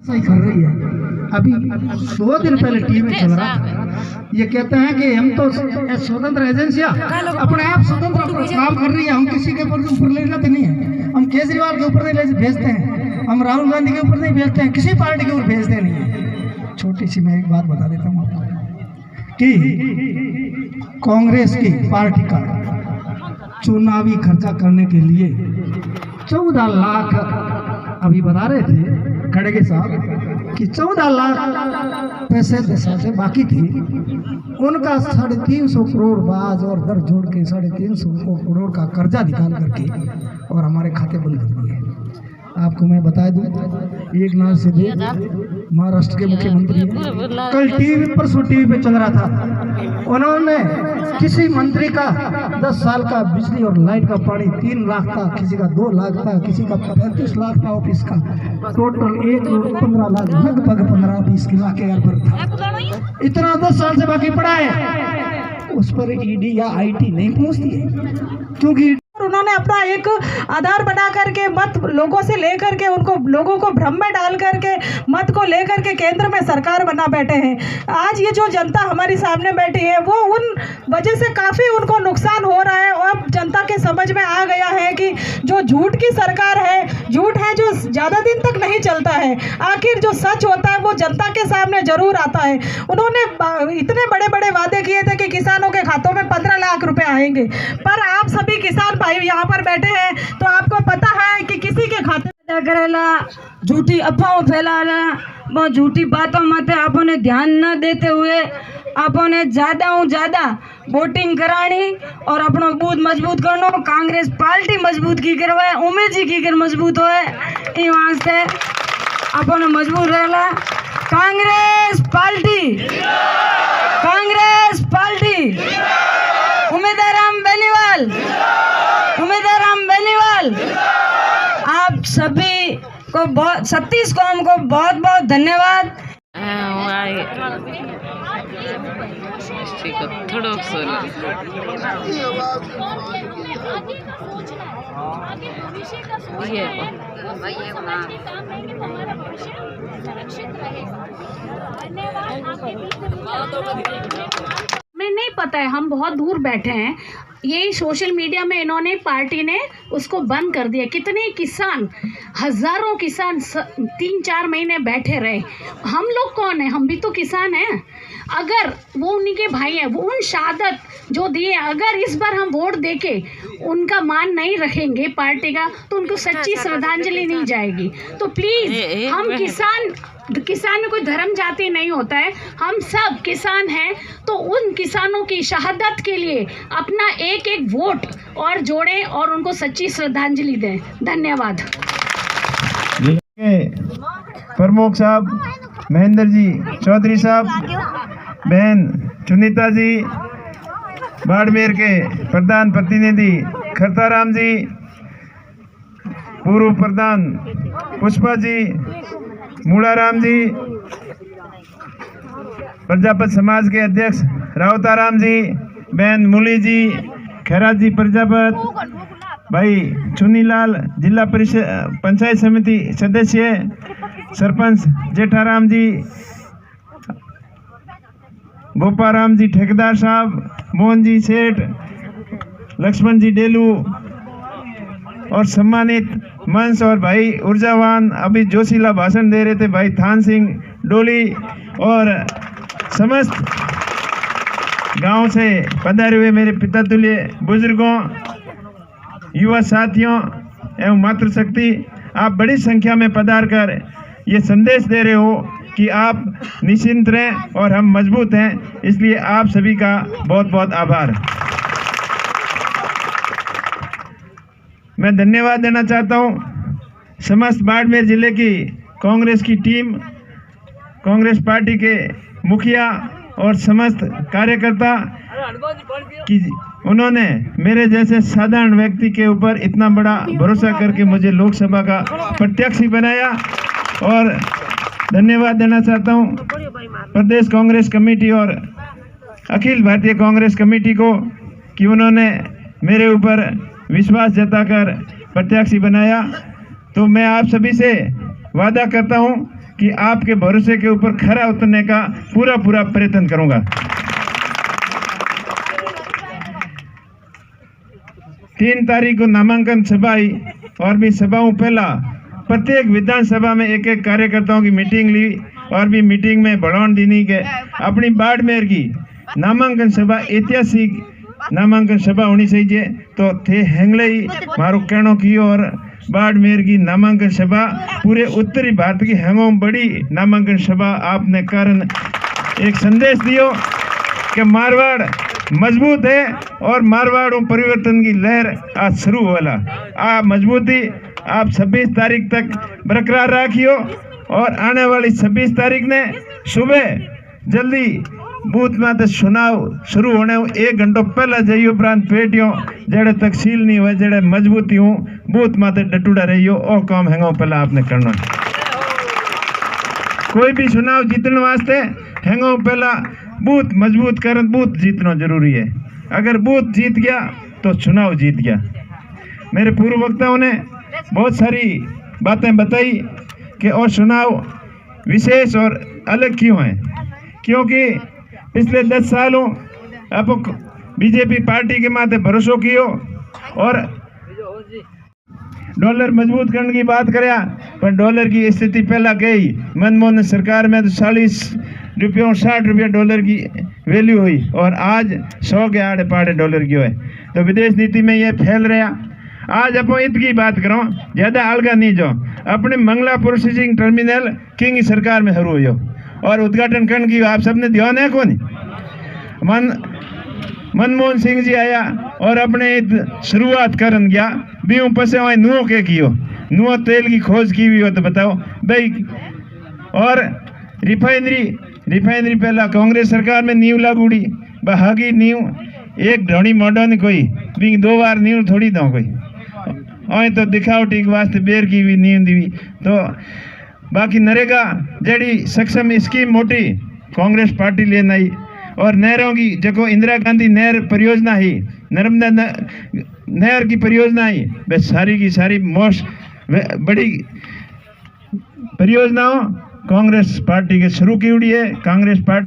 सही कर रही है। अभी 2 दिन पहले टीवी में चल रहा था, ये कहते हैं कि हम तो स्वतंत्र एजेंसियां अपने आप स्वतंत्र काम कर रही है, हम किसी के ऊपर ले जाते नहीं है, हम केजरीवाल के ऊपर नहीं भेजते हैं, हम राहुल गांधी के ऊपर नहीं भेजते हैं, किसी पार्टी के ऊपर भेजते नहीं है। छोटी सी मैं एक बात बता देता हूँ कि कांग्रेस की पार्टी का चुनावी खर्चा करने के लिए 14 लाख अभी बता रहे थे खड़गे साहब कि 14 लाख पैसे 10 साल से बाकी थी, उनका 350 करोड़ बाज और दर जोड़ के 350 करोड़ का कर्जा निकाल करके और हमारे खाते बंद कर दिए। आपको मैं बता दूं, एक नाथ शिंदे महाराष्ट्र के मुख्यमंत्री हैं, कल टीवी परसों टीवी पे चल रहा था, उन्होंने किसी मंत्री का 10 साल का बिजली और लाइट का पानी 3 लाख था, किसी का 2 लाख था, किसी का 35 लाख था ऑफिस का, टोटल 1,15 लाख, लगभग 15-20 लाख के पर था। इतना 10 साल से बाकी पड़ा है, उस पर ईडी या आईटी नहीं पहुंचती है, क्योंकि उन्होंने अपना एक आधार बना करके मत लोगों से लेकर के उनको लोगों को भ्रम में डाल करके मत को लेकर के केंद्र में सरकार बना बैठे हैं। आज ये जो जनता हमारी सामने बैठी है वो उन वजह से काफ़ी उनको नुकसान हो रहा है, और अब जनता के समझ में आ गया है कि जो झूठ की सरकार है, झूठ है जो ज़्यादा दिन तक नहीं चलता है, आखिर जो सच होता है वो जनता के सामने जरूर आता है। उन्होंने इतने बड़े बड़े वादे किए थे कि किसानों के खातों में 15 लाख रुपए आएंगे, पर आप सभी किसान भाई यहाँ पर बैठे हैं तो आपको पता है कि किसी के खाते में करेला झूठी अफवाहों फैलाना, वो झूठी बातों में आपने ध्यान न देते हुए आपने ज़्यादा वोटिंग करानी और अपना बूथ मजबूत करना, कांग्रेस पार्टी मजबूत की करवाए, उम्मीद जी की कर मजबूत होए, इन वास्ते आपने मजबूत रहला। कांग्रेस पार्टी उम्मीदवार आप सभी को बहुत 36 कौम को बहुत बहुत धन्यवाद। हमें नहीं पता है, हम बहुत दूर बैठे हैं, यही सोशल मीडिया में इन्होंने पार्टी ने उसको बंद कर दिया। कितने किसान, हजारों किसान 3-4 महीने बैठे रहे। हम लोग कौन है? हम भी तो किसान हैं। अगर वो उन्हीं के भाई हैं, वो उन शहादत जो दिए, अगर इस बार हम वोट देके उनका मान नहीं रखेंगे पार्टी का, तो उनको सच्ची श्रद्धांजलि नहीं जाएगी। तो प्लीज़, हम किसान में कोई धर्म जाति नहीं होता है, हम सब किसान हैं, तो उन किसानों की शहादत के लिए अपना एक वोट और जोड़ें और उनको सच्ची श्रद्धांजलि दें। धन्यवाद। प्रमुख साहब महेंद्र जी चौधरी साहब, बहन सुनीता जी, बाड़मेर के प्रधान प्रतिनिधि खरताराम जी, पूर्व प्रधान पुष्पा जी, मूलाराम जी, प्रजापत समाज के अध्यक्ष रावताराम जी, बहन मूली जी, खैरात जी प्रजापत, भाई चुनीलाल, जिला परिषद पंचायत समिति सदस्य, सरपंच जेठाराम जी, गोपाराम जी ठेकेदार साहब, मोहन जी सेठ, लक्ष्मण जी डेलू, और सम्मानित मंच और भाई ऊर्जावान अभी जोशीला भाषण दे रहे थे भाई थान सिंह डोली, और समस्त गांव से पधारे हुए मेरे पिता तुल्य बुजुर्गों, युवा साथियों एवं मातृशक्ति, आप बड़ी संख्या में पधार कर ये संदेश दे रहे हो कि आप निश्चिंत रहें और हम मजबूत हैं, इसलिए आप सभी का बहुत बहुत आभार। मैं धन्यवाद देना चाहता हूं समस्त बाड़मेर जिले की कांग्रेस की टीम, कांग्रेस पार्टी के मुखिया और समस्त कार्यकर्ता कि उन्होंने मेरे जैसे साधारण व्यक्ति के ऊपर इतना बड़ा भरोसा करके मुझे लोकसभा का प्रत्याशी बनाया। और धन्यवाद देना चाहता हूं प्रदेश कांग्रेस कमेटी और अखिल भारतीय कांग्रेस कमेटी को कि उन्होंने मेरे ऊपर विश्वास जताकर प्रत्याशी बनाया। तो मैं आप सभी से वादा करता हूं कि आपके भरोसे के ऊपर खरा उतरने का पूरा प्रयत्न करूंगा। 3 तारीख को नामांकन सभा ही और भी सभाओं पहला प्रत्येक विधानसभा में एक कार्यकर्ताओं की मीटिंग ली और भी मीटिंग में बढ़ावन देनी के अपनी बाड़मेर की नामांकन सभा ऐतिहासिक नामांकन सभा होनी चाहिए। तो थे हेंगले ही मारो कहनो की और बाड़मेर की नामांकन सभा पूरे उत्तरी भारत की हेंगों बड़ी नामांकन सभा आपने कारण एक संदेश दियो कि मारवाड़ मजबूत है और मारवाड़ परिवर्तन की लहर आज शुरू होला। आप मजबूती आप 26 तारीख तक बरकरार रखियो और आने वाली 26 तारीख ने सुबह जल्दी बूथ में तो चुनाव शुरू होने 1 घंटों पहला जाइयो उपरांत पेटियों जड़े तकसील नहीं हुए जड़े मजबूती हूँ बूथ में तो डटूड़ा रहियो और काम हैंगो पहला आपने करना। कोई भी चुनाव जीतने वास्ते हैंगो पहला बूथ मजबूत कर बूथ जीतना जरूरी है। अगर बूथ जीत गया तो चुनाव जीत गया। मेरे पूर्व वक्ताओं ने बहुत सारी बातें बताई कि और चुनाव विशेष और अलग क्यों है, क्योंकि पिछले 10 सालों आप बीजेपी पार्टी के माथे भरोसा कियो और डॉलर मजबूत करने की बात कराया, पर डॉलर की स्थिति पहला गई मनमोहन सरकार में तो 40 रुपयों 60 रुपया डॉलर की वैल्यू हुई और आज 100 के आड़े पाड़े डॉलर की हुए। तो विदेश नीति में ये फैल रहा। आज अपन इत की बात करो ज़्यादा अलगा नहीं जाओ अपने मंगला प्रोसेसिंग टर्मिनल किंग की सरकार में शुरू हो और उद्घाटन करने की आप सबने ध्यान है कौन मनमोहन सिंह जी आया और अपने शुरुआत करन गया बीऊ पसे वहाँ नुओं के कियो नुओं तेल की खोज की हुई हो तो बताओ भाई। और रिफाइनरी पहला कांग्रेस सरकार में नींव लागूड़ी बहागी नींव एक ढोनी मोडो नहीं कोई भी 2 बार नींव थोड़ी दो कोई और तो दिखावटी के वास्ते बेर की भी नींव दी। तो बाकी नरेगा जड़ी सक्षम स्कीम मोटी कांग्रेस पार्टी लेना ही और नहरों की जो इंदिरा गांधी नहर परियोजना ही नर्मदा नहर की परियोजना ही बस सारी की सारी मोस्ट बड़ी परियोजनाओं कांग्रेस पार्टी के शुरू की हुई है। कांग्रेस पार्टी